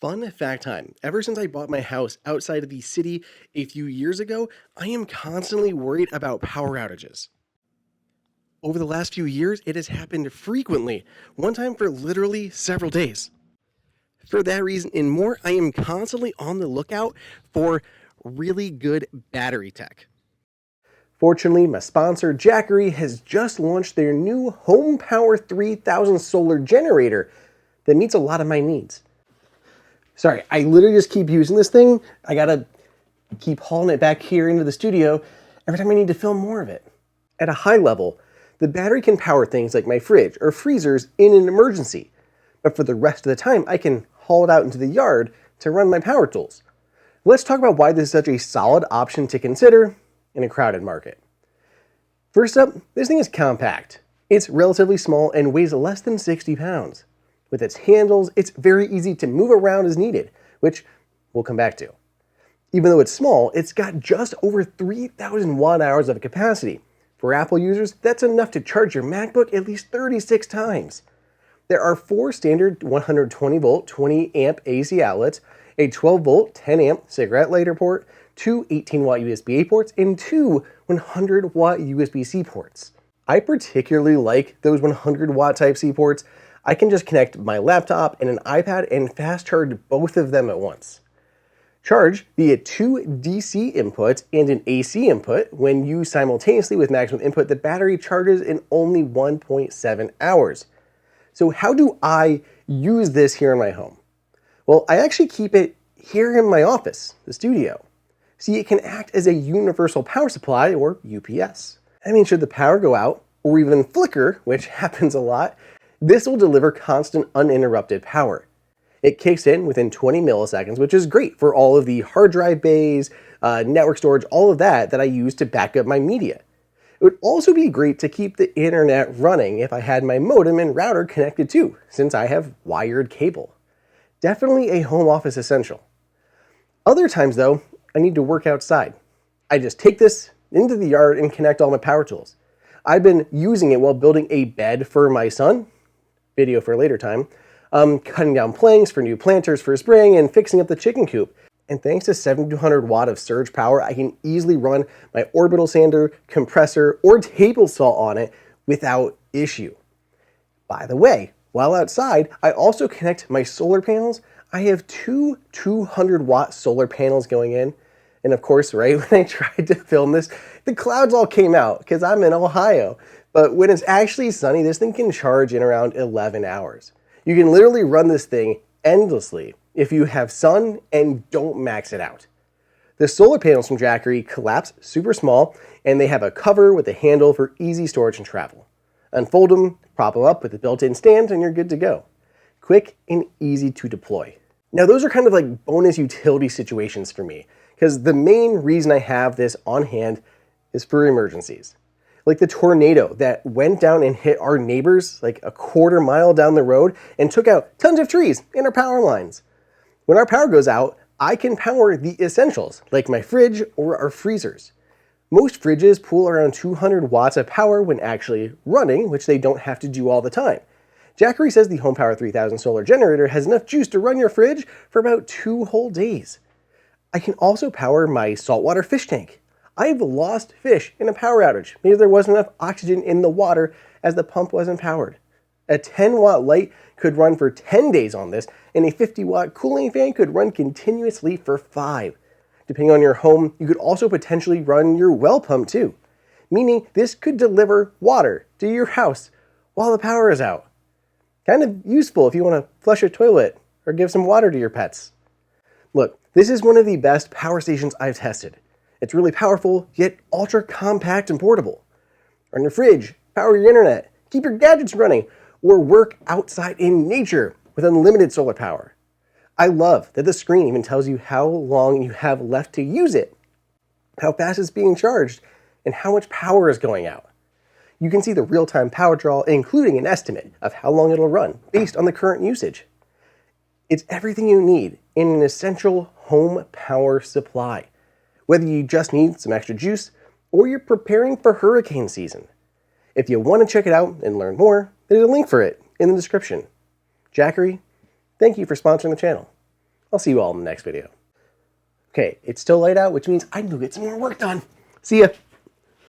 Fun fact time. Ever since I bought my house outside of the city a few years ago, I am constantly worried about power outages. Over the last few years, it has happened frequently, one time for literally several days. For that reason and more, I am constantly on the lookout for really good battery tech. Fortunately, my sponsor Jackery has just launched their new HomePower 3000 solar generator that meets a lot of my needs. Sorry, I literally just keep using this thing. I gotta keep hauling it back here into the studio every time I need to film more of it. At a high level, the battery can power things like my fridge or freezers in an emergency, but for the rest of the time, I can haul it out into the yard to run my power tools. Let's talk about why this is such a solid option to consider in a crowded market. First up, this thing is compact. It's relatively small and weighs less than 60 pounds. With its handles, it's very easy to move around as needed, which we'll come back to. Even though it's small, it's got just over 3,000 watt hours of capacity. For Apple users, that's enough to charge your MacBook at least 36 times. There are 4 standard 120 volt 20 amp AC outlets, a 12 volt 10 amp cigarette lighter port, 2 18 watt USB-A ports, and 2 100 watt USB-C ports. I particularly like those 100 watt Type-C ports. I can just connect my laptop and an iPad and fast charge both of them at once. Charge via 2 DC inputs and an AC input. When used simultaneously with maximum input, the battery charges in only 1.7 hours. So how do I use this here in my home? Well, I actually keep it here in my office, the studio. See, it can act as a universal power supply, or UPS. That means should the power go out, or even flicker, which happens a lot, this will deliver constant uninterrupted power. It kicks in within 20 milliseconds, which is great for all of the hard drive bays, network storage, all of that I use to back up my media. It would also be great to keep the internet running if I had my modem and router connected too, since I have wired cable. Definitely a home office essential. Other times though, I need to work outside. I just take this into the yard and connect all my power tools. I've been using it while building a bed for my son, video for a later time, cutting down planks for new planters for spring, and fixing up the chicken coop. And thanks to 7200 watt of surge power, I can easily run my orbital sander, compressor, or table saw on it without issue. By the way, while outside, I also connect my solar panels. I have 2 200 watt solar panels going in. And of course, right when I tried to film this, the clouds all came out because I'm in Ohio. But when it's actually sunny, this thing can charge in around 11 hours. You can literally run this thing endlessly if you have sun and don't max it out. The solar panels from Jackery collapse super small, and they have a cover with a handle for easy storage and travel. Unfold them, prop them up with a built-in stand, and you're good to go. Quick and easy to deploy. Now those are kind of like bonus utility situations for me, because the main reason I have this on hand is for emergencies. Like the tornado that went down and hit our neighbors like a quarter mile down the road and took out tons of trees and our power lines. When our power goes out, I can power the essentials like my fridge or our freezers. Most fridges pull around 200 watts of power when actually running, which they don't have to do all the time. Jackery says the HomePower 3000 solar generator has enough juice to run your fridge for about 2 whole days. I can also power my saltwater fish tank. I've lost fish in a power outage because there wasn't enough oxygen in the water as the pump wasn't powered. A 10 watt light could run for 10 days on this, and a 50 watt cooling fan could run continuously for 5. Depending on your home, you could also potentially run your well pump too, meaning this could deliver water to your house while the power is out. Kind of useful if you want to flush a toilet or give some water to your pets. Look, this is one of the best power stations I've tested. It's really powerful, yet ultra compact and portable. Run your fridge, power your internet, keep your gadgets running, or work outside in nature with unlimited solar power. I love that the screen even tells you how long you have left to use it, how fast it's being charged, and how much power is going out. You can see the real-time power draw, including an estimate of how long it'll run based on the current usage. It's everything you need in an essential home power supply, whether you just need some extra juice or you're preparing for hurricane season. If you want to check it out and learn more, there's a link for it in the description. Jackery, thank you for sponsoring the channel. I'll see you all in the next video. Okay, it's still light out, which means I can go get some more work done. See ya.